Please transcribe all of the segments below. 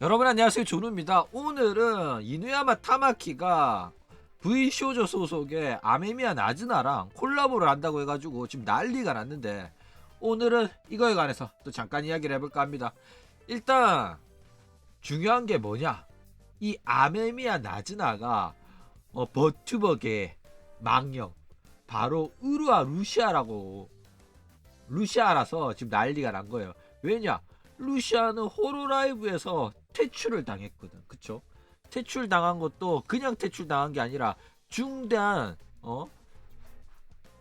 여러분 안녕하세요, 조누입니다. 오늘은 이누야마 타마키가 V쇼조 소속의 아메미야 나즈나랑 콜라보를 한다고 해가지고 지금 난리가 났는데, 오늘은 이거에 관해서 또 잠깐 이야기를 해볼까 합니다. 일단 중요한 게 뭐냐, 이 아메미야 나즈나가 버튜버계 망령, 바로 우루아 루시아라서 지금 난리가 난 거예요. 왜냐, 루시아는 호로라이브에서 퇴출을 당했거든. 그쵸? 퇴출당한 것도 그냥 퇴출당한 게 아니라 중대한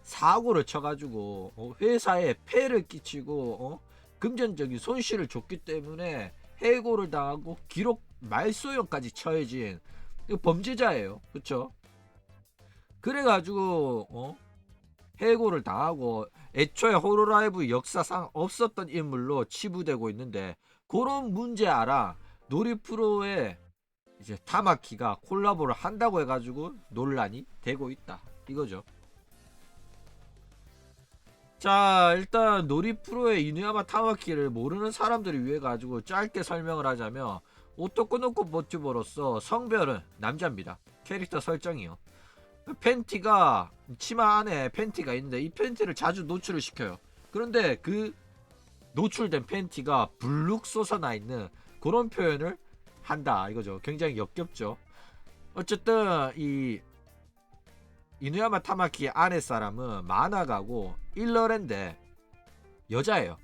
사고를 쳐가지고 회사에 폐를 끼치고 금전적인 손실을 줬기 때문에 해고를 당하고 기록 말소형까지 처해진 범죄자예요. 그쵸? 그래가지고 해고를 당하고 애초에 호로라이브 역사상 없었던 인물로 치부되고 있는데, 그런 문제 알아 놀이프로에 이제 타마키가 콜라보를 한다고 해가지고 논란이 되고 있다 이거죠. 자, 일단 놀이프로의 이누야마 타마키를 모르는 사람들을 위해 가지고 짧게 설명을 하자면, 오토코노코 버튜버로서 성별은 남자입니다. 캐릭터 설정이요, 팬티가 치마 안에 팬티가 있는데 이 팬티를 자주 노출을 시켜요. 그런데 그 노출된 팬티가 불룩 솟아나 있는 그런 표현을 한다 이거죠. 굉장히 역겹죠. 어쨌든 이 이누야마 타마키의 아내 사람은 마나가고 일러랜데 여자예요.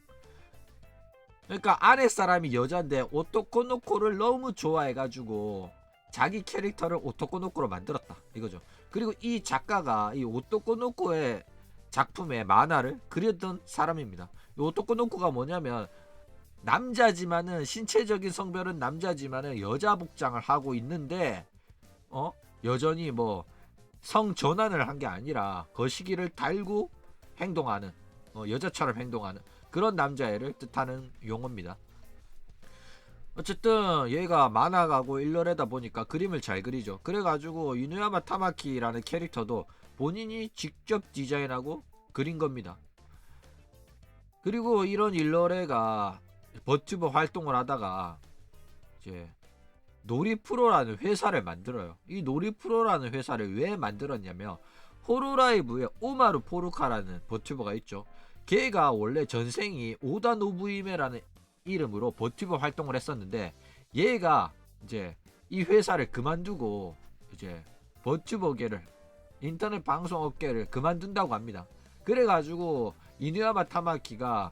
그러니까 아내 사람이 여자인데 오토코노코를 너무 좋아해가지고 자기 캐릭터를 오토코노코로 만들었다 이거죠. 그리고 이 작가가 이 오토코노코의 작품의 만화를 그렸던 사람입니다. 이 오토코노코가 뭐냐면, 남자지만은 신체적인 성별은 남자지만은 여자 복장을 하고 있는데 여전히 뭐 성전환을 한 게 아니라 거시기를 달고 행동하는, 여자처럼 행동하는 그런 남자애를 뜻하는 용어입니다. 어쨌든 얘가 만화가고 일러레다 보니까 그림을 잘 그리죠. 그래가지고 이누야마 타마키라는 캐릭터도 본인이 직접 디자인하고 그린 겁니다. 그리고 이런 일러레가 버튜버 활동을 하다가 이제 놀이프로라는 회사를 만들어요. 이 놀이프로라는 회사를 왜 만들었냐면, 호로라이브에 오마루 포르카라는 버튜버가 있죠. 걔가 원래 전생이 오다 노부이메라는 이름으로 버튜버 활동을 했었는데, 얘가 이제 이 회사를 그만두고 이제 버튜버계를, 인터넷 방송 업계를 그만둔다고 합니다. 그래가지고 이누야마 타마키가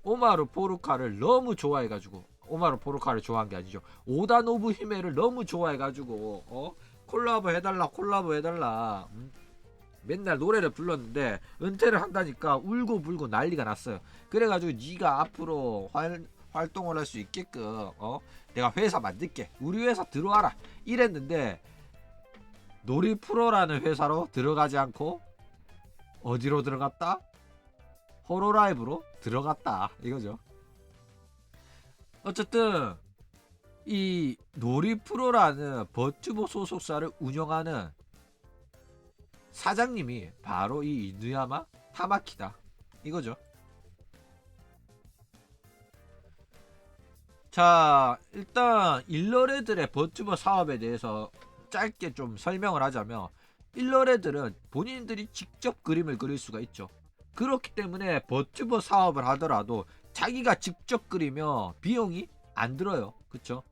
오마루 포르카를 너무 좋아해가지고, 오마루 포르카를 좋아한 게 아니죠, 오다 노부 히메를 너무 좋아해가지고 콜라보 해달라 맨날 노래를 불렀는데, 은퇴를 한다니까 울고 불고 난리가 났어요. 그래가지고 네가 앞으로 활동을 할 수 있게끔 내가 회사 만들게, 우리 회사 들어와라 이랬는데, 놀이프로라는 회사로 들어가지 않고 어디로 들어갔다? 호로라이브로 들어갔다 이거죠. 어쨌든 이 놀이프로라는 버튜버 소속사를 운영하는 사장님이 바로 이 이누야마 타마키다 이거죠. 자, 일단 일러레들의 버튜버 사업에 대해서 짧게 좀 설명을 하자면, 일러레들은 본인들이 직접 그림을 그릴 수가 있죠. 그렇기 때문에 버튜버 사업을 하더라도 자기가 직접 그리면 비용이 안 들어요. 그쵸?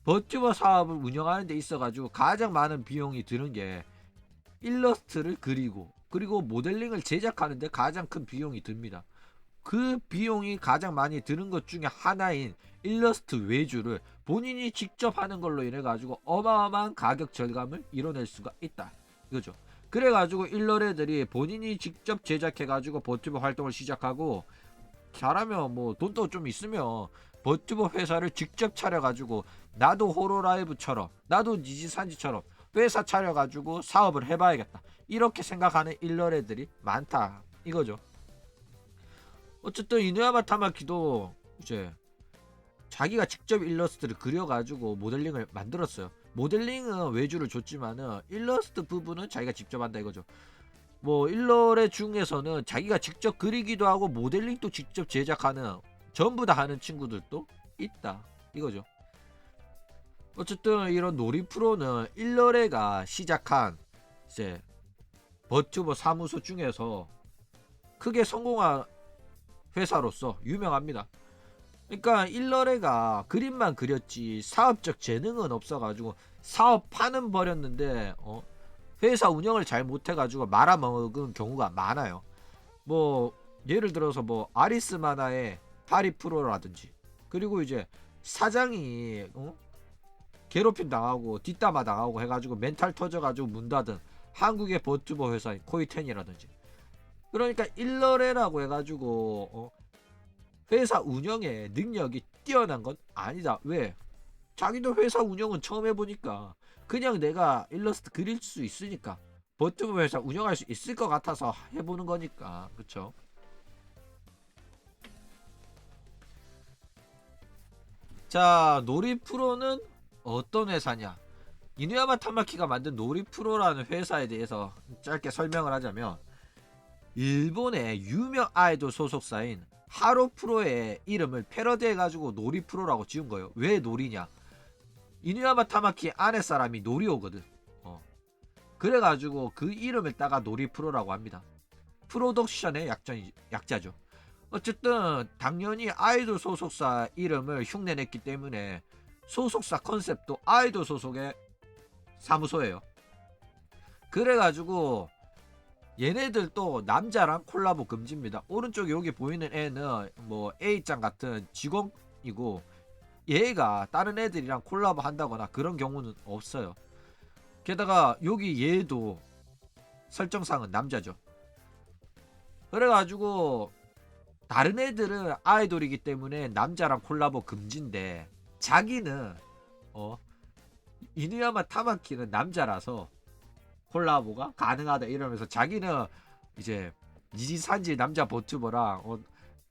버튜버 사업을 운영하는 데 있어 가지고 가장 많은 비용이 드는 게 일러스트를 그리고, 그리고 모델링을 제작하는데 가장 큰 비용이 듭니다. 그 비용이 가장 많이 드는 것 중에 하나인 일러스트 외주를 본인이 직접 하는 걸로 인해 가지고 어마어마한 가격 절감을 이뤄낼 수가 있다 이거죠. 그래가지고 일러레들이 본인이 직접 제작해가지고 버튜버 활동을 시작하고, 잘하면 뭐 돈도 좀 있으면 버튜버 회사를 직접 차려가지고, 나도 호로라이브처럼, 나도 니지산지처럼 회사 차려가지고 사업을 해봐야겠다 이렇게 생각하는 일러레들이 많다 이거죠. 어쨌든 이누야마 타마키도 이제 자기가 직접 일러스트를 그려가지고 모델링을 만들었어요. 모델링은 외주를 줬지만은 일러스트 부분은 자기가 직접 한다 이거죠. 뭐 일러레 중에서는 자기가 직접 그리기도 하고 모델링도 직접 제작하는, 전부 다 하는 친구들도 있다 이거죠. 어쨌든 이런 놀이 프로는 일러레가 시작한 이제 버튜버 사무소 중에서 크게 성공한 회사로서 유명합니다. 그러니까 일러레가 그림만 그렸지 사업적 재능은 없어가지고 사업파는 벌였는데 회사 운영을 잘 못해가지고 말아먹은 경우가 많아요. 뭐 예를 들어서 뭐 아리스 마나의 파리 프로라든지, 그리고 이제 사장이 괴롭힘 당하고 뒷담화 당하고 해가지고 멘탈 터져가지고 문 닫은 한국의 버튜버 회사인 코이텐이라든지. 그러니까 일러레라고 해가지고 회사 운영에 능력이 뛰어난 건 아니다. 왜? 자기도 회사 운영은 처음 해보니까 그냥 내가 일러스트 그릴 수 있으니까 버튜버 회사 운영할 수 있을 것 같아서 해보는 거니까. 그쵸? 자, 놀이 프로는 어떤 회사냐? 이누야마 타마키가 만든 놀이 프로라는 회사에 대해서 짧게 설명을 하자면, 일본의 유명 아이돌 소속사인 하로 프로의 이름을 패러디해가지고 놀이 프로라고 지은 거예요. 왜 놀이냐? 이누야마 타마키 아내 사람이 노리오거든. 그래가지고 그 이름을 따가 놀이 프로라고 합니다. 프로덕션의 약자죠. 어쨌든 당연히 아이돌 소속사 이름을 흉내냈기 때문에 소속사 컨셉도 아이돌 소속의 사무소예요. 그래가지고 얘네들도 남자랑 콜라보 금지입니다. 오른쪽 여기 보이는 애는 뭐 A짱 같은 직원이고, 얘가 다른 애들이랑 콜라보 한다거나 그런 경우는 없어요. 게다가 여기 얘도 설정상은 남자죠. 그래가지고 다른 애들은 아이돌이기 때문에 남자랑 콜라보 금지인데, 자기는 이누야마 타마키는 남자라서 콜라보가 가능하다 이러면서 자기는 이제 니지산지 남자 버튜버랑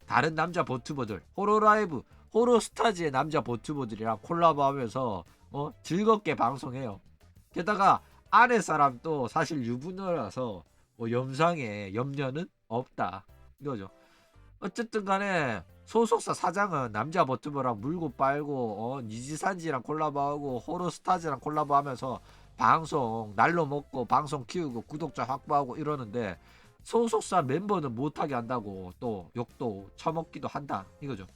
다른 남자 버튜버들, 호로라이브 호로스타즈의 남자 버튜버들이랑 콜라보하면서 즐겁게 방송해요. 게다가 아내 사람도 사실 유부녀라서 영상에 염려는 없다 이거죠. 어쨌든 간에 소속사 사장은 남자 버튜버랑 물고 빨고 니지산지랑 콜라보하고 호로스타즈랑 콜라보하면서 방송 날로 먹고 방송 키우고 구독자 확보하고 이러는데, 소속사 멤버는 못하게 한다고 또 욕도 처먹기도 한다 이거죠.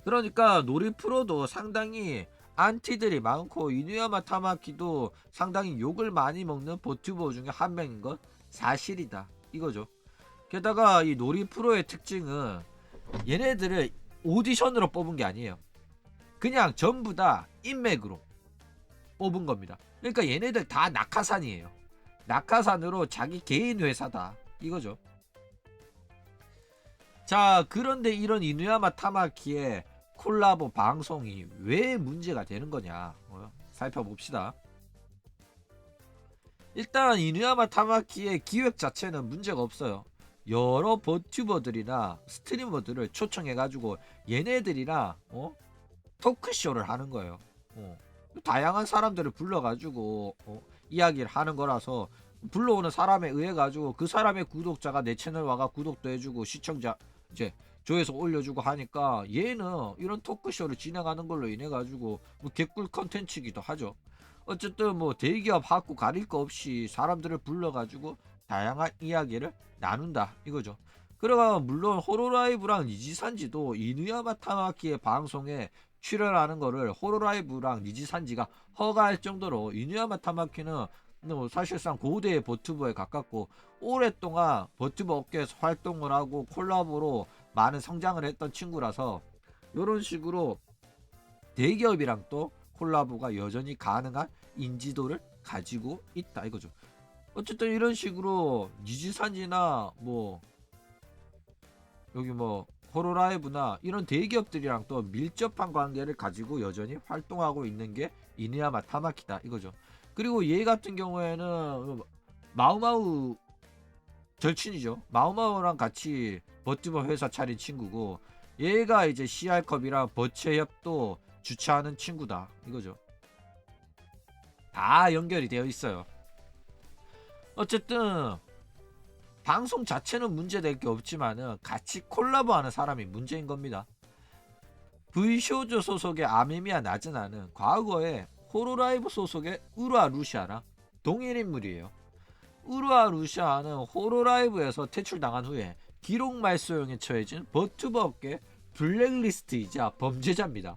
그러니까 놀이 프로도 상당히 안티들이 많고 이누야마 타마키도 상당히 욕을 많이 먹는 버튜버 중에 한 명인 건 사실이다 이거죠. 게다가 이 놀이 프로의 특징은 얘네들을 오디션으로 뽑은 게 아니에요. 그냥 전부 다 인맥으로 뽑은 겁니다. 그러니까 얘네들 다 낙하산이에요. 낙하산으로 자기 개인 회사다 이거죠. 자, 그런데 이런 이누야마 타마키의 콜라보 방송이 왜 문제가 되는 거냐 살펴봅시다. 일단 이누야마 타마키의 기획 자체는 문제가 없어요. 여러 버튜버들이나 스트리머들을 초청해가지고 얘네들이랑 토크쇼를 하는 거예요. 다양한 사람들을 불러가지고 이야기를 하는 거라서, 불러오는 사람에 의해 가지고 그 사람의 구독자가 내 채널 와가 구독도 해주고 시청자 이제 조회수 올려주고 하니까, 얘는 이런 토크쇼를 진행하는 걸로 인해 가지고 뭐 개꿀 컨텐츠기도 하죠. 어쨌든 뭐 대기업 하고 가릴 거 없이 사람들을 불러가지고 다양한 이야기를 나눈다 이거죠. 그러가 물론 호로라이브랑 니지산지도 이누야마 타마키의 방송에 출연하는 거를 호로라이브랑 니지산지가 허가할 정도로, 이누야마 타마키는 사실상 고대의 버튜버에 가깝고 오랫동안 버튜버 업계에서 활동을 하고 콜라보로 많은 성장을 했던 친구라서 이런 식으로 대기업이랑 또 콜라보가 여전히 가능한 인지도를 가지고 있다 이거죠. 어쨌든 이런 식으로 니지산지나 뭐 여기 뭐 호로라이브나 이런 대기업들이랑 또 밀접한 관계를 가지고 여전히 활동하고 있는 게 이누야마 타마키다 이거죠. 그리고 얘 같은 경우에는 마우마우 절친이죠. 마우마우랑 같이 버튜버 회사 차린 친구고, 얘가 이제 CR컵이랑 버체협도 주최하는 친구다 이거죠. 다 연결이 되어 있어요. 어쨌든 방송 자체는 문제될 게 없지만은 같이 콜라보하는 사람이 문제인 겁니다. V쇼조 소속의 아메미야 나즈나는 과거에 호로라이브 소속의 우루아 루시아랑 동일 인물이에요. 우루아 루시아는 호로라이브에서 퇴출당한 후에 기록 말소용에 처해진 버튜버 업계 블랙리스트이자 범죄자입니다.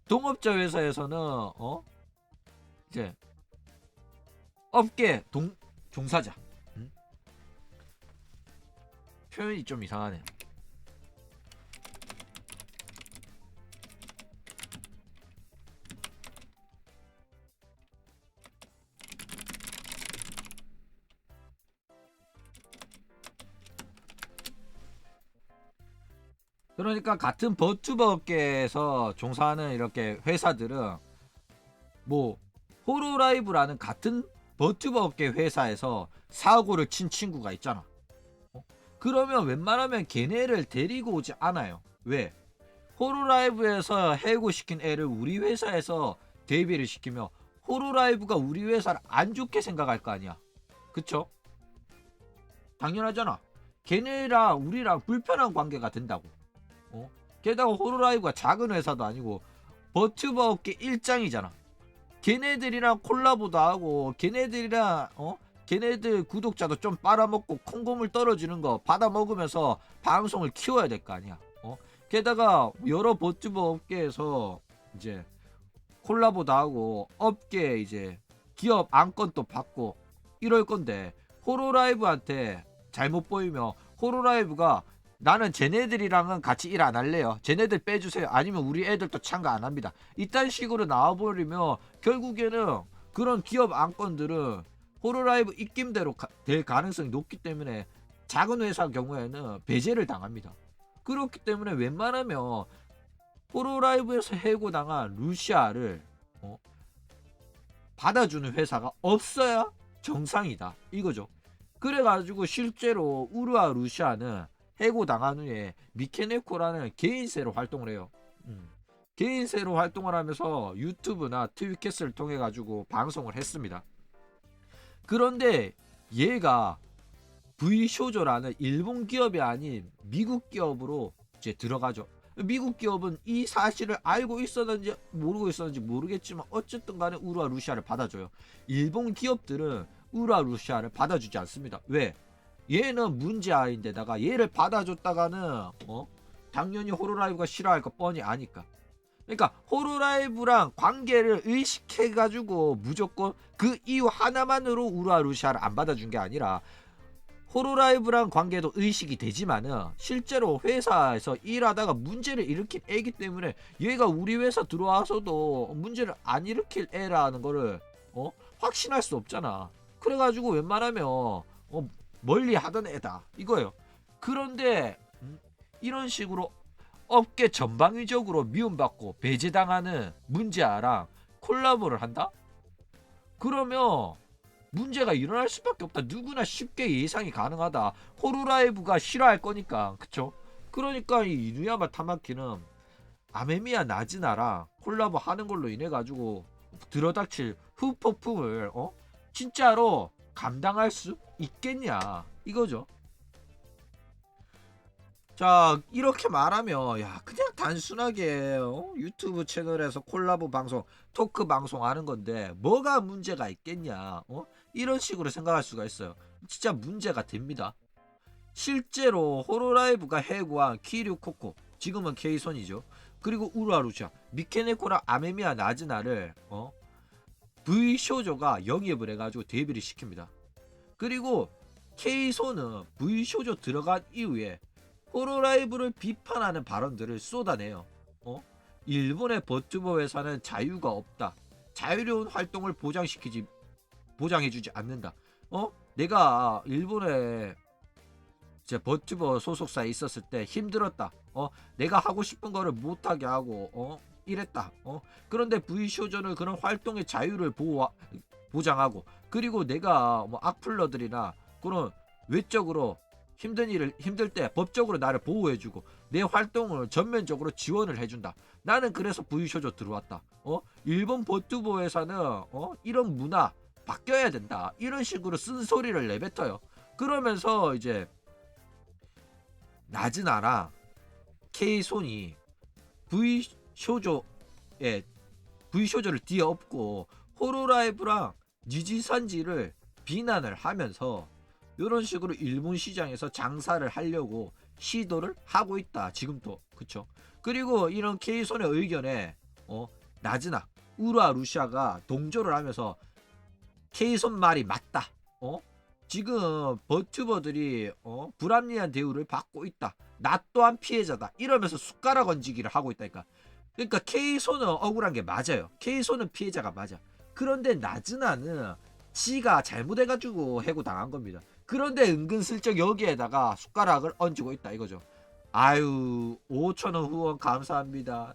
동업자 회사에서는 이제 업계 종사자. 표현이 좀 이상하네. 그러니까 같은 버튜버 업계에서 종사하는 이렇게 회사들은 뭐 호로라이브라는 같은 버튜버 업계 회사에서 사고를 친 친구가 있잖아. 그러면 웬만하면 걔네를 데리고 오지 않아요. 왜? 호로라이브에서 해고시킨 애를 우리 회사에서 데뷔를 시키면 호로라이브가 우리 회사를 안 좋게 생각할 거 아니야. 그쵸? 당연하잖아. 걔네랑 우리랑 불편한 관계가 된다고. 게다가 호로라이브가 작은 회사도 아니고 버튜버 업계 일장이잖아. 걔네들이랑 콜라보도 하고 걔네들이랑 걔네들 구독자도 좀 빨아먹고 콩고물 떨어지는 거 받아먹으면서 방송을 키워야 될 거 아니야. 게다가 여러 버튜버 업계에서 이제 콜라보도 하고 업계 이제 기업 안건도 받고 이럴 건데 호로라이브한테 잘못 보이면 호로라이브가 나는 쟤네들이랑은 같이 일 안 할래요. 쟤네들 빼주세요. 아니면 우리 애들도 참가 안 합니다. 이딴 식으로 나와버리면 결국에는 그런 기업 안건들은 호로라이브 입김대로 될 가능성이 높기 때문에 작은 회사 경우에는 배제를 당합니다. 그렇기 때문에 웬만하면 호로라이브에서 해고당한 루시아를 받아주는 회사가 없어야 정상이다. 이거죠. 그래가지고 실제로 우루아 루시아는 해고당한 후에 미케네코라는 개인세로 활동을 해요. 개인세로 활동을 하면서 유튜브나 트위캐스를 통해 가지고 방송을 했습니다. 그런데 얘가 V쇼조라는 일본 기업이 아닌 미국 기업으로 이제 들어가죠. 미국 기업은 이 사실을 알고 있었는지 모르고 있었는지 모르겠지만 어쨌든 간에 우루아 루시아를 받아줘요. 일본 기업들은 우루아 루시아를 받아주지 않습니다. 왜? 얘는 문제아인데다가 얘를 받아줬다가는 당연히 호로라이브가 싫어할 거 뻔히 아니까. 그러니까 호로라이브랑 관계를 의식해가지고 무조건 그 이유 하나만으로 우루아 루시아를 안 받아준 게 아니라 호로라이브랑 관계도 의식이 되지만은 실제로 회사에서 일하다가 문제를 일으킨 애기 때문에 얘가 우리 회사 들어와서도 문제를 안 일으킬 애라는 거를 확신할 수 없잖아. 그래가지고 웬만하면 멀리 하던 애다 이거예요. 그런데 이런 식으로 업계 전방위적으로 미움받고 배제당하는 문제아랑 콜라보를 한다? 그러면 문제가 일어날 수밖에 없다. 누구나 쉽게 예상이 가능하다. 호루라이브가 싫어할 거니까. 그쵸? 그러니까 이 이누야마 타마키는 아메미야 나즈나랑 콜라보 하는 걸로 인해 가지고 들어닥칠 후폭풍을 진짜로 감당할 수 있겠냐 이거죠. 자, 이렇게 말하면 야 그냥 단순하게 유튜브 채널에서 콜라보 방송 토크 방송 하는 건데 뭐가 문제가 있겠냐 이런 식으로 생각할 수가 있어요. 진짜 문제가 됩니다. 실제로 호로라이브가 해고한 키류 코코 지금은 케이손이죠. 그리고 우루아루샤 미케네코랑 아메미야 나즈나를 V쇼조가 영입을 해가지고 데뷔를 시킵니다. 그리고 케이손은 V쇼조 들어간 이후에 호로라이브를 비판하는 발언들을 쏟아내요. 일본의 버튜버 회사는 자유가 없다. 자유로운 활동을 보장해주지 않는다. 내가 일본의 제 버튜버 소속사에 있었을 때 힘들었다. 내가 하고 싶은 거를 못하게 하고 이랬다. 그런데 V쇼조는 그런 활동의 자유를 보장하고 그리고 내가 뭐 악플러들이나 그런 외적으로 힘들 때 법적으로 나를 보호해주고 내 활동을 전면적으로 지원을 해준다. 나는 그래서 V쇼조 들어왔다. 일본 버튜버 회사는 이런 문화 바뀌어야 된다. 이런 식으로 쓴소리를 내뱉어요. 그러면서 이제 나즈나랑 케이손이 V 쇼조에 V 쇼조를 뒤엎고 호로라이브랑 니지산지를 비난을 하면서 이런 식으로 일본 시장에서 장사를 하려고 시도를 하고 있다. 지금도 그쵸. 그리고 이런 케이손의 의견에 나즈나 우라 루시아가 동조를 하면서 케이손 말이 맞다. 지금 버튜버들이 불합리한 대우를 받고 있다. 나 또한 피해자다. 이러면서 숟가락 얹기를 하고 있다니까. 그러니까 케이손은 억울한 게 맞아요. 케이손은 피해자가 맞아. 그런데 나즈나는 지가 잘못해가지고 해고당한 겁니다. 그런데 은근슬쩍 여기에다가 숟가락을 얹고 있다 이거죠. 아유 5천원 후원 감사합니다.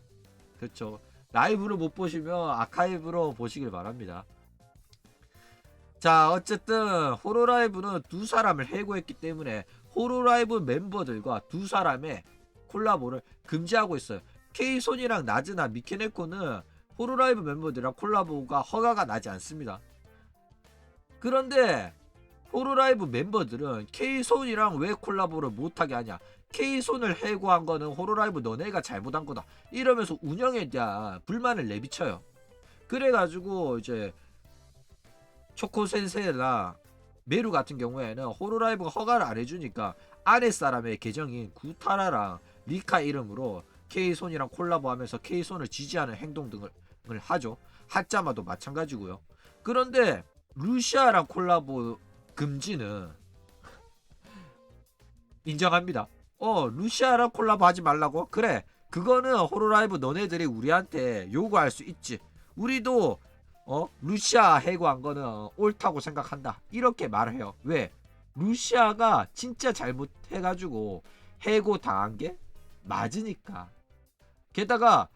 그렇죠. 라이브를 못 보시면 아카이브로 보시길 바랍니다. 자 어쨌든 호로라이브는 두 사람을 해고했기 때문에 호로라이브 멤버들과 두 사람의 콜라보를 금지하고 있어요. 케이손이랑 나즈나 미케네코는 호로라이브 멤버들이랑 콜라보가 허가가 나지 않습니다. 그런데 호로라이브 멤버들은 케이손이랑 왜 콜라보를 못하게 하냐, 케이손을 해고한 거는 호로라이브 너네가 잘못한 거다 이러면서 운영에 대한 불만을 내비쳐요. 그래가지고 이제 초코센세나 메루 같은 경우에는 호로라이브가 허가를 안 해주니까 아랫사람의 계정인 구타라랑 리카 이름으로 케이손이랑 콜라보하면서 케이손을 지지하는 행동 등을 하죠. 하짜마도 마찬가지고요. 그런데 루시아랑 콜라보 금지는 인정합니다. 루시아랑 콜라보 하지 말라고? 그래, 그거는 호로라이브 너네들이 우리한테 요구할 수 있지. 우리도 루시아 해고한 거는 옳다고 생각한다 이렇게 말을 해요. 왜? 루시아가 진짜 잘못해가지고 해고 당한 게 맞으니까. 게다가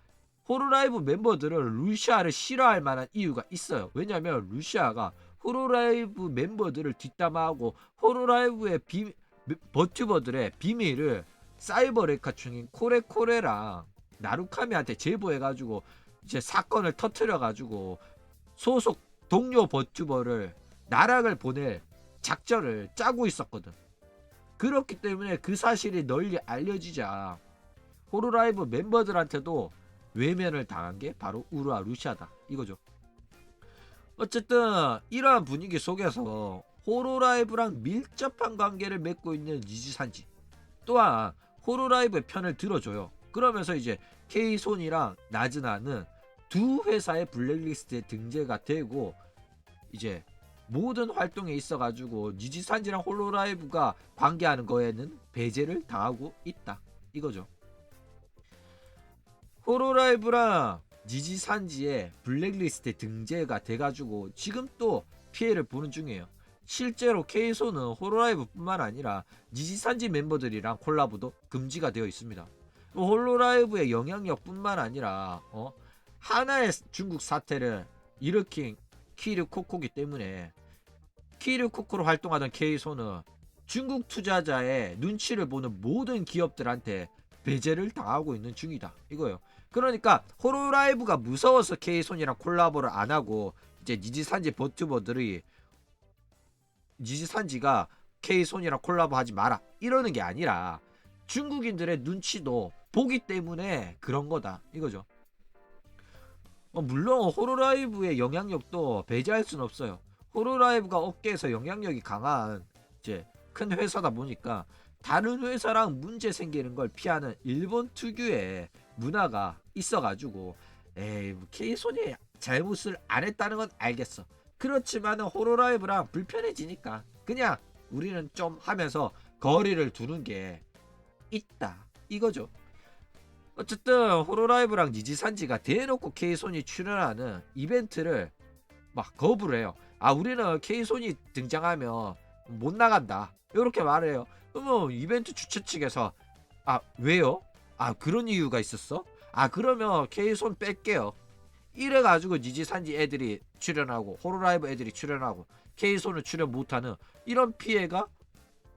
호로라이브 멤버들은 루시아를 싫어할 만한 이유가 있어요. 왜냐면 루시아가 호로라이브 멤버들을 뒷담화하고 호로라이브의 버튜버들의 비밀을 사이버 레카 중인 코레코레랑 나루카미한테 제보해가지고 이제 사건을 터트려가지고 소속 동료 버튜버를 나락을 보낼 작전을 짜고 있었거든. 그렇기 때문에 그 사실이 널리 알려지자 호로라이브 멤버들한테도 외면을 당한 게 바로 우루아 루시아다 이거죠. 어쨌든 이러한 분위기 속에서 호로라이브랑 밀접한 관계를 맺고 있는 니지산지 또한 호로라이브의 편을 들어줘요. 그러면서 이제 케이손이랑 나즈나는 두 회사의 블랙리스트에 등재가 되고 이제 모든 활동에 있어가지고 니지산지랑 호로라이브가 관계하는 거에는 배제를 당하고 있다 이거죠. 호로라이브랑 니지산지의 블랙리스트에 등재가 돼가지고 지금 또 피해를 보는 중이에요. 실제로 케이소는 호로라이브 뿐만 아니라 니지산지 멤버들이랑 콜라보도 금지가 되어 있습니다. 호로라이브의 영향력 뿐만 아니라 하나의 중국 사태를 일으킨 키류 코코기 때문에 키류 코코로 활동하던 케이소는 중국 투자자의 눈치를 보는 모든 기업들한테 배제를 당하고 있는 중이다 이거예요. 그러니까 호로라이브가 무서워서 케이손이랑 콜라보를 안하고 이제 니지산지 버튜버들이 니지산지가 케이손이랑 콜라보 하지 마라 이러는 게 아니라 중국인들의 눈치도 보기 때문에 그런 거다 이거죠. 물론 호로라이브의 영향력도 배제할 순 없어요. 호로라이브가 업계에서 영향력이 강한 이제 큰 회사다 보니까 다른 회사랑 문제 생기는 걸 피하는 일본 특유의 문화가 있어가지고 에이 케이손이 잘못을 안 했다는 건 알겠어. 그렇지만은 호로라이브랑 불편해지니까 그냥 우리는 좀 하면서 거리를 두는 게 있다 이거죠. 어쨌든 호로라이브랑 니지산지가 대놓고 케이손이 출연하는 이벤트를 막 거부를 해요. 우리는 케이손이 등장하면 못 나간다 이렇게 말해요. 그러면 이벤트 주최 측에서 왜요? 그런 이유가 있었어? 그러면 케이손 뺄게요 이래가지고 니지산지 애들이 출연하고 호로라이브 애들이 출연하고 케이손을 출연 못하는 이런 피해가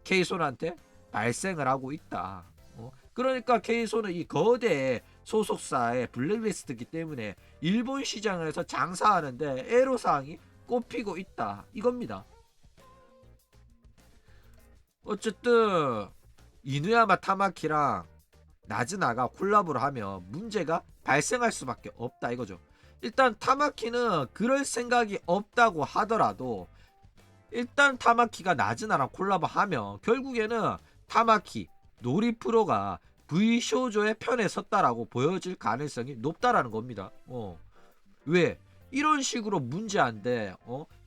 케이손한테 발생을 하고 있다. 그러니까 케이손은 이 거대 소속사의 블랙리스트이기 때문에 일본 시장에서 장사하는데 애로사항이 꼽히고 있다 이겁니다. 어쨌든 이누야마 타마키랑 나즈나가 콜라보를 하면 문제가 발생할 수밖에 없다 이거죠. 일단 타마키는 그럴 생각이 없다고 하더라도 일단 타마키가 나즈나랑 콜라보 하면 결국에는 타마키, 노리프로가 V쇼조의 편에 섰다라고 보여질 가능성이 높다라는 겁니다. 왜? 이런 식으로 문제한데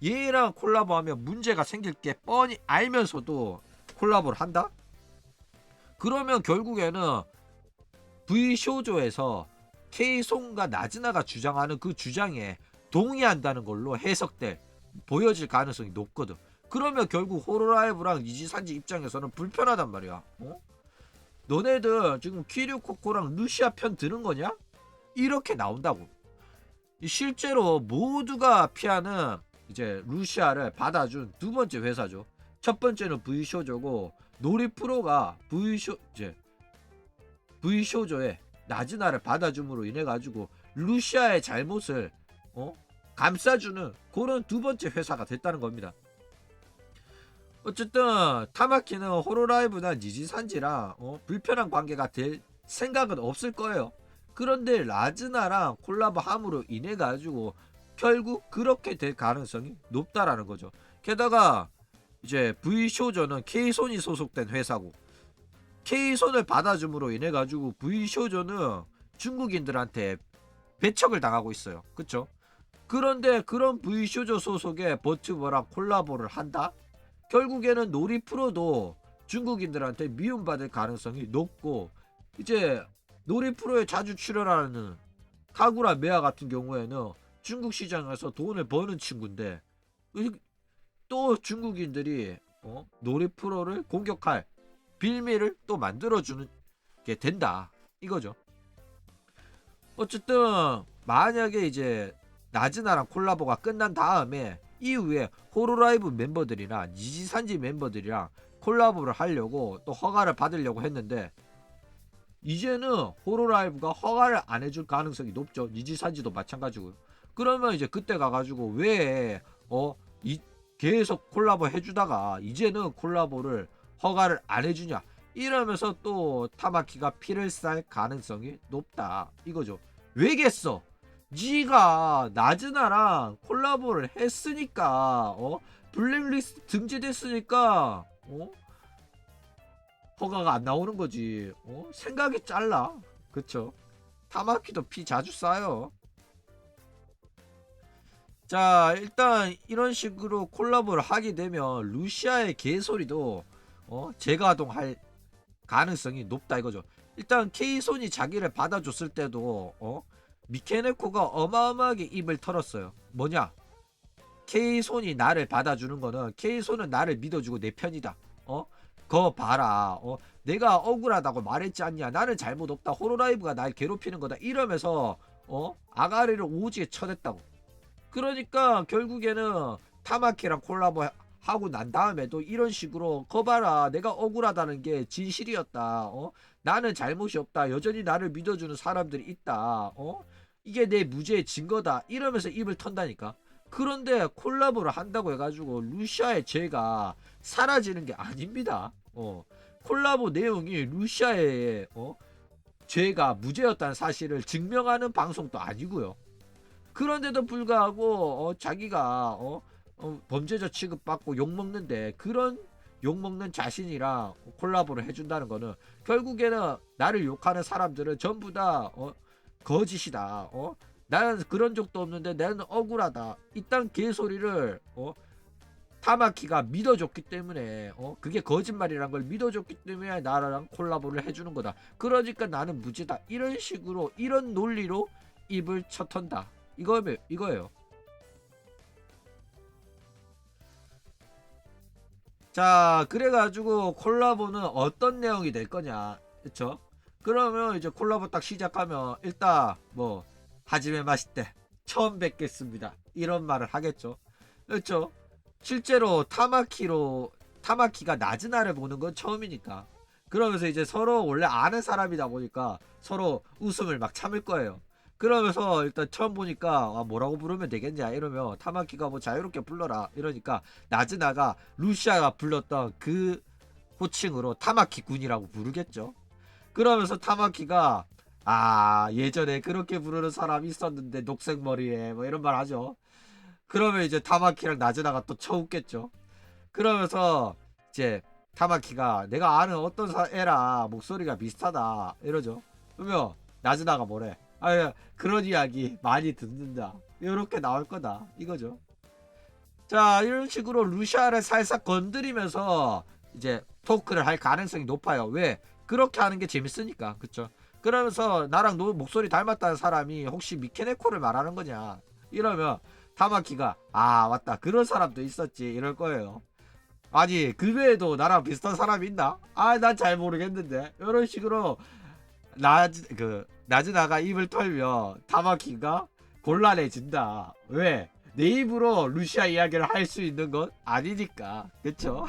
얘랑 콜라보하면 문제가 생길 게 뻔히 알면서도 콜라보를 한다? 그러면 결국에는 V쇼조에서 K송과 나즈나가 주장하는 그 주장에 동의한다는 걸로 해석될 보여질 가능성이 높거든. 그러면 결국 호로라이브랑 니지산지 입장에서는 불편하단 말이야. 너네들 지금 키류코코랑 루시아 편 드는 거냐? 이렇게 나온다고. 실제로 모두가 피하는 이제 루시아를 받아준 두 번째 회사죠. 첫 번째는 V쇼조고 노리프로가 V쇼조의 나즈나를 받아줌으로 인해 가지고 루시아의 잘못을 감싸주는 그런 두 번째 회사가 됐다는 겁니다. 어쨌든 타마키는 호로라이브나 니지산지랑 불편한 관계가 될 생각은 없을 거예요. 그런데 라즈나랑 콜라보 함으로 인해 가지고 결국 그렇게 될 가능성이 높다라는 거죠. 게다가 이제 V쇼조는 K손이 소속된 회사고 K손을 받아줌으로 인해 가지고 V쇼조는 중국인들한테 배척을 당하고 있어요. 그쵸? 그런데 그런 V쇼조 소속의 버튜버랑 콜라보를 한다? 결국에는 노리프로도 중국인들한테 미움받을 가능성이 높고 이제 노리프로에 자주 출연하는 카구라 메아 같은 경우에는 중국 시장에서 돈을 버는 친구인데 또 중국인들이 노리프로를 공격할 빌미를 또 만들어주는 게 된다 이거죠. 어쨌든 만약에 이제 나즈나랑 콜라보가 끝난 다음에 이후에 호로라이브 멤버들이나 니지산지 멤버들이랑 콜라보를 하려고 또 허가를 받으려고 했는데 이제는 호로라이브가 허가를 안 해줄 가능성이 높죠. 니지산지도 마찬가지고요. 그러면 이제 그때 가가지고 왜 계속 콜라보 해주다가 이제는 콜라보를 허가를 안 해주냐 이러면서 또 타마키가 피를 쌀 가능성이 높다 이거죠. 왜겠어? 니가 나즈나랑 콜라보를 했으니까 블랙리스트 등재됐으니까 허가가 안 나오는 거지. 생각이 짧라. 그쵸? 타마키도 피 자주 싸요. 자 일단 이런 식으로 콜라보를 하게 되면 루시아의 개소리도 재가동할 가능성이 높다 이거죠. 일단 K손이 자기를 받아줬을 때도 미케네코가 어마어마하게 입을 털었어요. 뭐냐? K손이 나를 받아주는 거는 K손은 나를 믿어주고 내 편이다. 거 봐라. 내가 억울하다고 말했지 않냐? 나는 잘못 없다. 호로라이브가 날 괴롭히는 거다. 이러면서 아가리를 오지게 쳐댔다고. 그러니까 결국에는 타마키랑 콜라보 하고 난 다음에도 이런 식으로 거봐라 내가 억울하다는 게 진실이었다. 나는 잘못이 없다. 여전히 나를 믿어주는 사람들이 있다. 이게 내 무죄의 증거다. 이러면서 입을 턴다니까. 그런데 콜라보를 한다고 해가지고 루시아의 죄가 사라지는 게 아닙니다. 콜라보 내용이 루시아의 죄가 무죄였다는 사실을 증명하는 방송도 아니고요. 그런데도 불구하고 자기가 범죄자 취급받고 욕먹는데 그런 욕먹는 자신이랑 콜라보를 해준다는 거는 결국에는 나를 욕하는 사람들은 전부 다 거짓이다. 나는 그런 적도 없는데 나는 억울하다. 이딴 개소리를 타마키가 믿어줬기 때문에 그게 거짓말이란 걸 믿어줬기 때문에 나랑 콜라보를 해주는 거다. 그러니까 나는 무죄다. 이런 식으로 이런 논리로 입을 쳐턴다. 이거예요. 자 그래가지고 콜라보는 어떤 내용이 될 거냐 그쵸? 그러면 이제 콜라보 딱 시작하면 일단 뭐 하지메 마시떼 처음 뵙겠습니다 이런 말을 하겠죠. 그렇죠? 실제로 타마키가 나즈나를 보는 건 처음이니까 그러면서 이제 서로 원래 아는 사람이다 보니까 서로 웃음을 막 참을 거예요. 그러면서 일단 처음 보니까 뭐라고 부르면 되겠냐 이러면 타마키가 뭐 자유롭게 불러라 이러니까 나즈나가 루시아가 불렀던 그 호칭으로 타마키 군이라고 부르겠죠. 그러면서 타마키가 아 예전에 그렇게 부르는 사람이 있었는데 녹색 머리에 뭐 이런 말 하죠. 그러면 이제 타마키랑 나즈나가 또 쳐웃겠죠. 그러면서 이제 타마키가 내가 아는 어떤 애랑 목소리가 비슷하다 이러죠. 그러면 나즈나가 뭐래? 아 그런 이야기 많이 듣는다. 이렇게 나올 거다 이거죠. 자 이런 식으로 루시아를 살짝 건드리면서 이제 토크를 할 가능성이 높아요. 왜? 그렇게 하는 게 재밌으니까. 그쵸? 그러면서 나랑 목소리 닮았다는 사람이 혹시 미케네코를 말하는 거냐 이러면 타마키가 아 맞다 그런 사람도 있었지 이럴 거예요. 아니 그 외에도 나랑 비슷한 사람이 있나? 아 난 잘 모르겠는데 이런 식으로 나즈나가 입을 털면 타마키가 곤란해진다. 왜? 내 입으로 루시아 이야기를 할 수 있는 건 아니니까. 그쵸?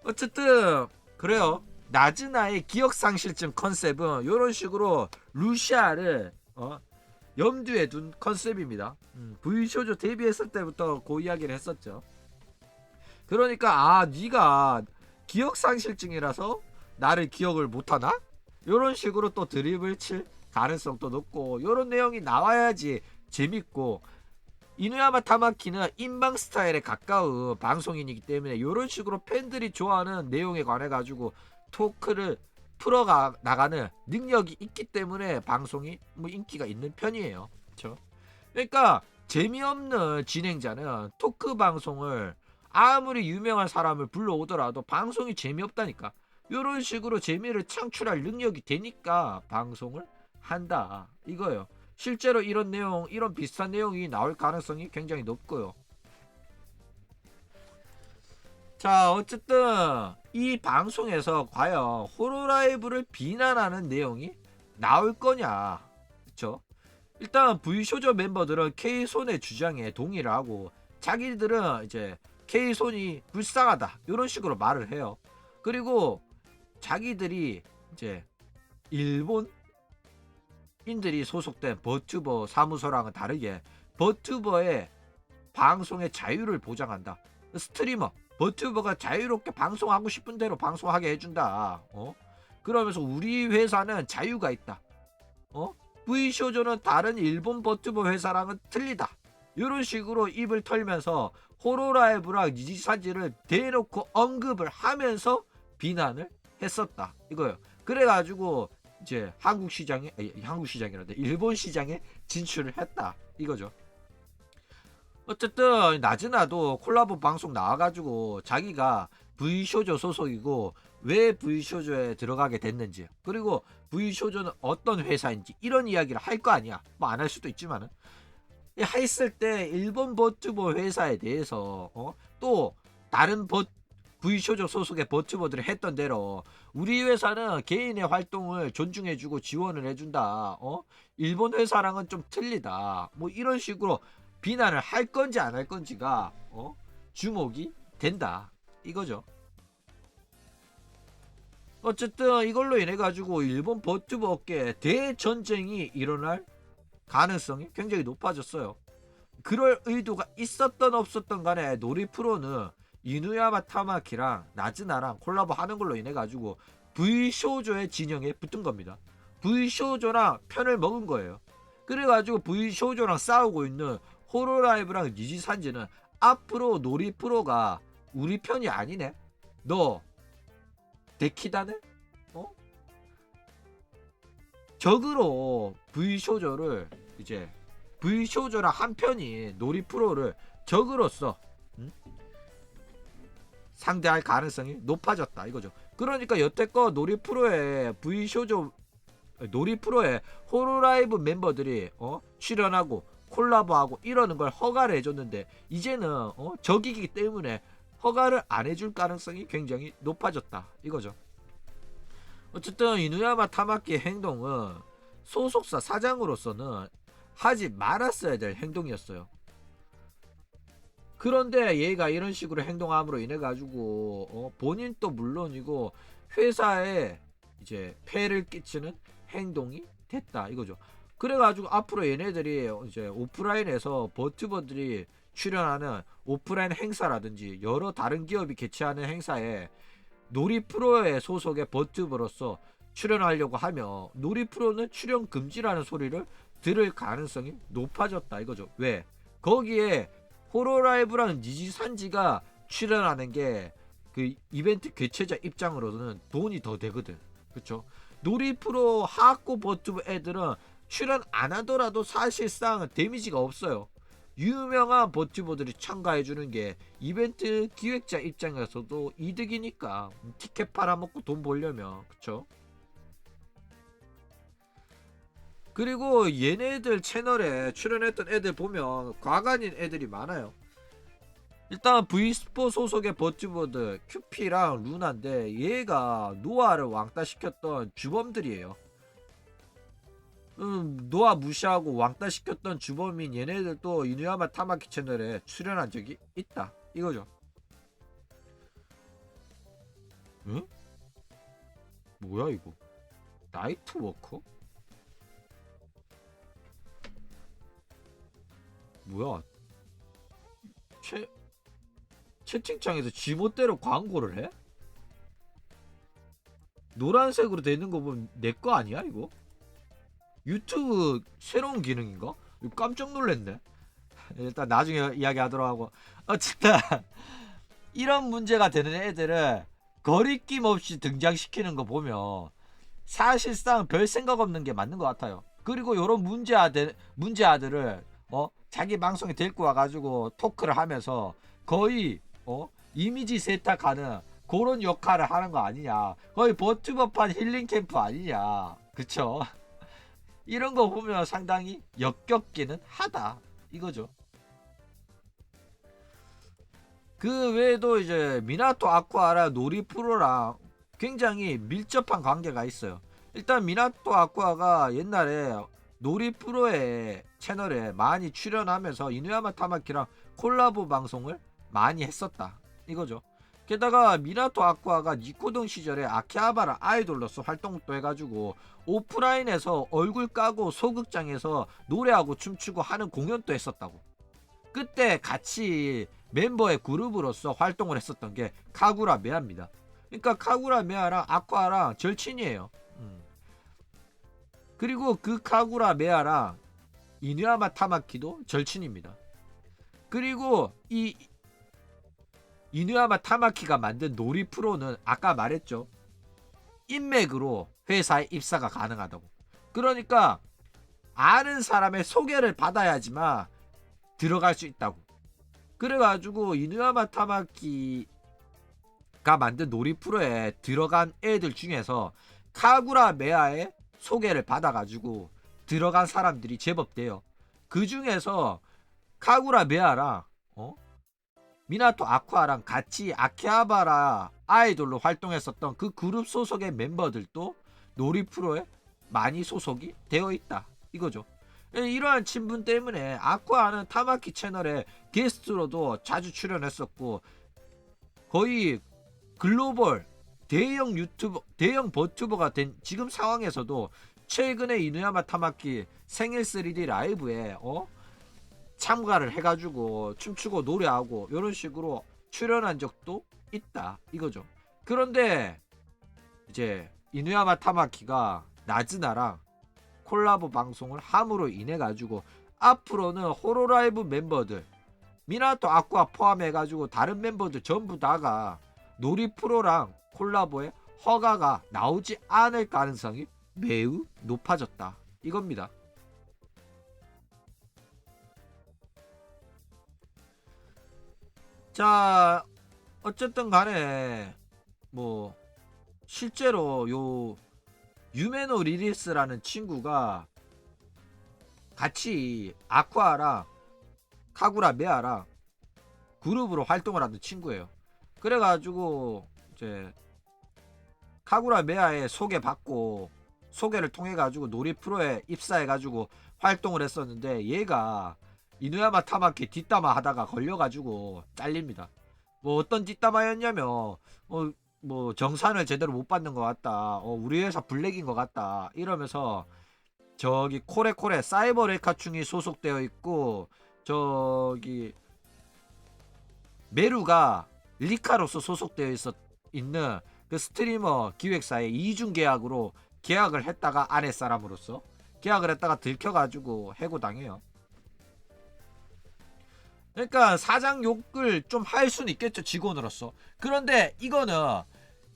어쨌든 그래요. 나즈나의 기억상실증 컨셉은 이런 식으로 루시아를 염두에 둔 컨셉입니다. V쇼조 데뷔했을 때부터 그 이야기를 했었죠. 그러니까 아 네가 기억상실증이라서 나를 기억을 못하나? 이런 식으로 또 드립을 칠 가능성도 높고 이런 내용이 나와야지 재밌고 이누야마 타마키는 인방 스타일에 가까운 방송인이기 때문에 이런 식으로 팬들이 좋아하는 내용에 관해 가지고 토크를 풀어가 나가는 능력이 있기 때문에 방송이 뭐 인기가 있는 편이에요. 그렇죠? 그러니까 재미없는 진행자는 토크 방송을 아무리 유명한 사람을 불러오더라도 방송이 재미없다니까. 이런 식으로 재미를 창출할 능력이 되니까 방송을 한다 이거예요. 실제로 이런 내용, 이런 비슷한 내용이 나올 가능성이 굉장히 높고요. 자, 어쨌든 이 방송에서 과연 호로라이브를 비난하는 내용이 나올 거냐, 그쵸? 일단 V쇼저 멤버들은 K손의 주장에 동의를 하고 자기들은 이제 K손이 불쌍하다 이런 식으로 말을 해요. 그리고 자기들이 이제 일본 인들이 소속된 버튜버 사무소랑은 다르게 버튜버의 방송의 자유를 보장한다. 스트리머, 버튜버가 자유롭게 방송하고 싶은 대로 방송하게 해준다. 그러면서 우리 회사는 자유가 있다. V쇼조는 다른 일본 버튜버 회사랑은 틀리다. 이런 식으로 입을 털면서 호로라이브랑 니지사지를 대놓고 언급을 하면서 비난을 했었다. 이거요. 그래가지고 이제 한국 시장이란데 일본 시장에 진출을 했다 이거죠. 어쨌든 나즈나도 콜라보 방송 나와가지고 자기가 V쇼조 소속이고 왜 V쇼조에 들어가게 됐는지 그리고 V쇼조는 어떤 회사인지 이런 이야기를 할 거 아니야. 뭐 안 할 수도 있지만은 했을 때 일본 버튜버 회사에 대해서 또 다른 V쇼조 소속의 버튜버들이 했던 대로 우리 회사는 개인의 활동을 존중해주고 지원을 해준다. 일본 회사랑은 좀 틀리다. 뭐 이런 식으로 비난을 할 건지 안 할 건지가 주목이 된다. 이거죠. 어쨌든 이걸로 인해 가지고 일본 버튜버 업계에 대전쟁이 일어날 가능성이 굉장히 높아졌어요. 그럴 의도가 있었던 없었던 간에 놀이프로는 이누야마 타마키랑 나즈나랑 콜라보 하는 걸로 인해 가지고 V쇼조의 진영에 붙은 겁니다. V쇼조랑 편을 먹은 거예요. 그래가지고 V쇼조랑 싸우고 있는 호로라이브랑 니지산지는 앞으로 놀이프로가 우리 편이 아니네. 너 데키다네? 적으로 V쇼조를 이제 V쇼조랑 한 편이 놀이프로를 적으로서 상대할 가능성이 높아졌다 이거죠. 그러니까 여태껏 놀이프로에 호로라이브 멤버들이 출연하고 콜라보하고 이러는 걸 허가를 해줬는데 이제는 적이기 때문에 허가를 안 해줄 가능성이 굉장히 높아졌다 이거죠. 어쨌든 이누야마 타마키의 행동은 소속사 사장으로서는 하지 말았어야 될 행동이었어요. 그런데 얘가 이런 식으로 행동함으로 인해 가지고 본인도 물론이고 회사에 이제 폐를 끼치는 행동이 됐다 이거죠. 그래가지고 앞으로 얘네들이 이제 오프라인에서 버튜버들이 출연하는 오프라인 행사라든지 여러 다른 기업이 개최하는 행사에 놀이프로의 소속의 버튜버로서 출연하려고 하며 놀이프로는 출연 금지라는 소리를 들을 가능성이 높아졌다 이거죠. 왜? 거기에 호로라이브라는 니지산지가 출연하는 게 그 이벤트 개최자 입장으로는 돈이 더 되거든. 그쵸? 놀이프로 하고 버튜버 애들은 출연 안 하더라도 사실상 데미지가 없어요. 유명한 버튜버들이 참가해주는 게 이벤트 기획자 입장에서도 이득이니까 티켓 팔아먹고 돈 벌려면. 그쵸? 그리고 얘네들 채널에 출연했던 애들 보면 과관인 애들이 많아요. 일단 V스포 소속의 버튜버들 큐피랑 루나인데 얘가 노아를 왕따시켰던 주범들이에요. 노아 무시하고 왕따시켰던 주범인 얘네들도 이누야마 타마키 채널에 출연한 적이 있다 이거죠. 응? 뭐야 이거? 나이트워커? 뭐야? 채팅창에서 지멋대로 광고를 해? 노란색으로 되는 거 보면 내 거 아니야 이거? 유튜브 새로운 기능인가? 이거 깜짝 놀랐네. 일단 나중에 이야기하도록 하고 어쨌든 이런 문제가 되는 애들을 거리낌 없이 등장시키는 거 보면 사실상 별 생각 없는 게 맞는 것 같아요. 그리고 요런 문제아들을 자기 방송에 데리고 와가지고 토크를 하면서 거의 이미지 세탁하는 그런 역할을 하는 거 아니냐. 거의 버튜버판 힐링 캠프 아니냐. 그쵸? 이런 거 보면 상당히 역겹기는 하다 이거죠. 그 외에도 이제 미나토 아쿠아랑 놀이프로랑 굉장히 밀접한 관계가 있어요. 일단 미나토 아쿠아가 옛날에 놀이프로의 채널에 많이 출연하면서 이누야마 타마키랑 콜라보 방송을 많이 했었다 이거죠. 게다가 미나토 아쿠아가 니코동 시절에 아키하바라 아이돌로서 활동도 해가지고 오프라인에서 얼굴 까고 소극장에서 노래하고 춤추고 하는 공연도 했었다고. 그때 같이 멤버의 그룹으로서 활동을 했었던 게 카구라 메아입니다. 그러니까 카구라 메아랑 아쿠아랑 절친이에요. 그리고 그 카구라 메아랑 이누야마 타마키도 절친입니다. 그리고 이 이누야마 타마키가 만든 놀이프로는 아까 말했죠. 인맥으로 회사에 입사가 가능하다고. 그러니까 아는 사람의 소개를 받아야지만 들어갈 수 있다고. 그래가지고 이누야마 타마키가 만든 놀이프로에 들어간 애들 중에서 카구라 메아의 소개를 받아가지고 들어간 사람들이 제법 돼요. 그 중에서 카구라 메아랑 미나토 아쿠아랑 같이 아키하바라 아이돌로 활동했었던 그 그룹 소속의 멤버들도 놀이프로에 많이 소속이 되어 있다 이거죠. 이러한 친분 때문에 아쿠아는 타마키 채널에 게스트로도 자주 출연했었고 거의 글로벌 대형 버튜버가 된 지금 상황에서도 최근에 이누야마 타마키 생일 3D 라이브에 참가를 해가지고 춤추고 노래하고 이런 식으로 출연한 적도 있다 이거죠. 그런데 이제 이누야마 타마키가 나즈나랑 콜라보 방송을 함으로 인해 가지고 앞으로는 호로라이브 멤버들 미나토 아쿠아 포함해 가지고 다른 멤버들 전부 다가 놀이프로랑 콜라보에 허가가 나오지 않을 가능성이 매우 높아졌다 이겁니다. 자 어쨌든 간에 뭐 실제로 요 유메노 리리스라는 친구가 같이 아쿠아랑 카구라 메아랑 그룹으로 활동을 하는 친구예요. 그래가지고 이제 카구라 메아의 소개받고 소개를 통해가지고 놀이프로에 입사해가지고 활동을 했었는데 얘가 이누야마 타마키 뒷담화 하다가 걸려가지고 잘립니다. 뭐 어떤 뒷담화였냐면 뭐 정산을 제대로 못 받는 것 같다. 우리 회사 블랙인 것 같다. 이러면서 저기 코레코레 사이버 레카충이 소속되어 있고 저기 메루가 리카로서 소속되어 있는 그 스트리머 기획사에 이중 계약으로 계약을 했다가 아내 사람으로서 계약을 했다가 들켜가지고 해고당해요. 그러니까 사장 욕을 좀 할 수는 있겠죠, 직원으로서. 그런데 이거는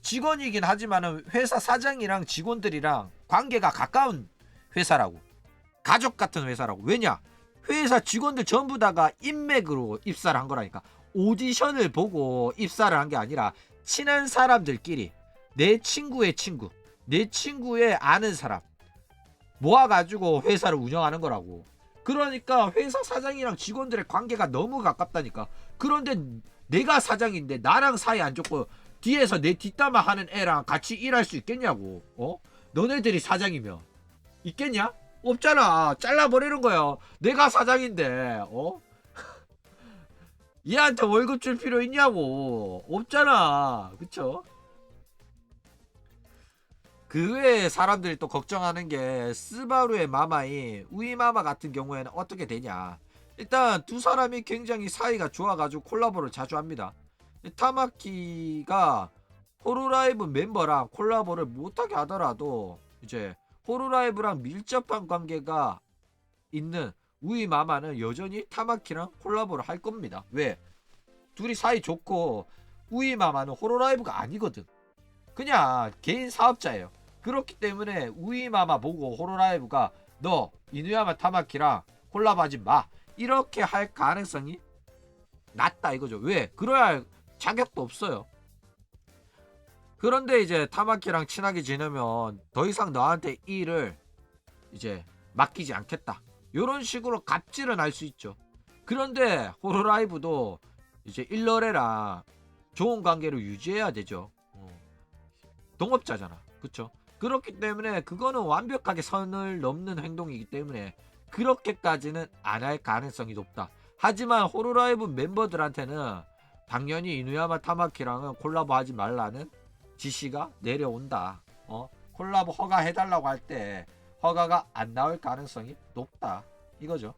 직원이긴 하지만은 회사 사장이랑 직원들이랑 관계가 가까운 회사라고, 가족 같은 회사라고. 왜냐, 회사 직원들 전부 다가 인맥으로 입사를 한 거라니까. 오디션을 보고 입사를 한 게 아니라 친한 사람들끼리, 내 친구의 친구, 내 친구의 아는 사람 모아가지고 회사를 운영하는 거라고. 그러니까 회사 사장이랑 직원들의 관계가 너무 가깝다니까. 그런데 내가 사장인데 나랑 사이 안 좋고 뒤에서 내 뒷담화 하는 애랑 같이 일할 수 있겠냐고. 너네들이 사장이면 있겠냐? 없잖아. 잘라버리는 거야. 내가 사장인데 얘한테 월급 줄 필요 있냐고. 없잖아. 그쵸? 그 외에 사람들이 또 걱정하는 게 스바루의 마마인 우이마마 같은 경우에는 어떻게 되냐. 일단 두 사람이 굉장히 사이가 좋아가지고 콜라보를 자주 합니다. 타마키가 호로라이브 멤버랑 콜라보를 못하게 하더라도 이제 호로라이브랑 밀접한 관계가 있는 우이마마는 여전히 타마키랑 콜라보를 할 겁니다. 왜? 둘이 사이 좋고 우이마마는 호로라이브가 아니거든. 그냥 개인 사업자예요. 그렇기 때문에 우이마마 보고 호로라이브가 너 이누야마 타마키랑 콜라보하지 마 이렇게 할 가능성이 낮다 이거죠. 왜? 그래야 할 자격도 없어요. 그런데 이제 타마키랑 친하게 지내면 더 이상 너한테 일을 이제 맡기지 않겠다, 요런 식으로 갑질은 할 수 있죠. 그런데 호로라이브도 이제 일러레랑 좋은 관계를 유지해야 되죠. 동업자잖아. 그쵸? 그렇기 때문에 그거는 완벽하게 선을 넘는 행동이기 때문에 그렇게까지는 안 할 가능성이 높다. 하지만 호로라이브 멤버들한테는 당연히 이누야마 타마키랑은 콜라보 하지 말라는 지시가 내려온다. 콜라보 허가해달라고 할 때 허가가 안 나올 가능성이 높다 이거죠.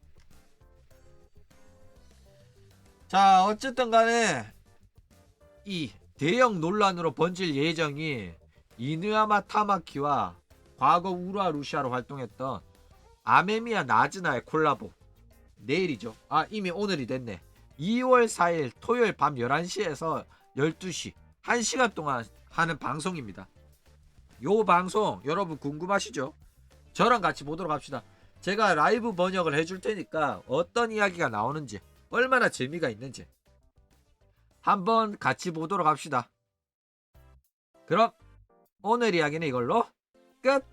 자, 어쨌든 간에 이 대형 논란으로 번질 예정이 이누야마 타마키와 과거 우라 루시아로 활동했던 아메미야 나즈나의 콜라보, 내일이죠. 이미 오늘이 됐네. 2월 4일 토요일 밤 11시에서 12시 1시간 동안 하는 방송입니다. 요 방송 여러분 궁금하시죠? 저랑 같이 보도록 합시다. 제가 라이브 번역을 해줄 테니까 어떤 이야기가 나오는지, 얼마나 재미가 있는지 한번 같이 보도록 합시다. 그럼 오늘 이야기는 이걸로 끝!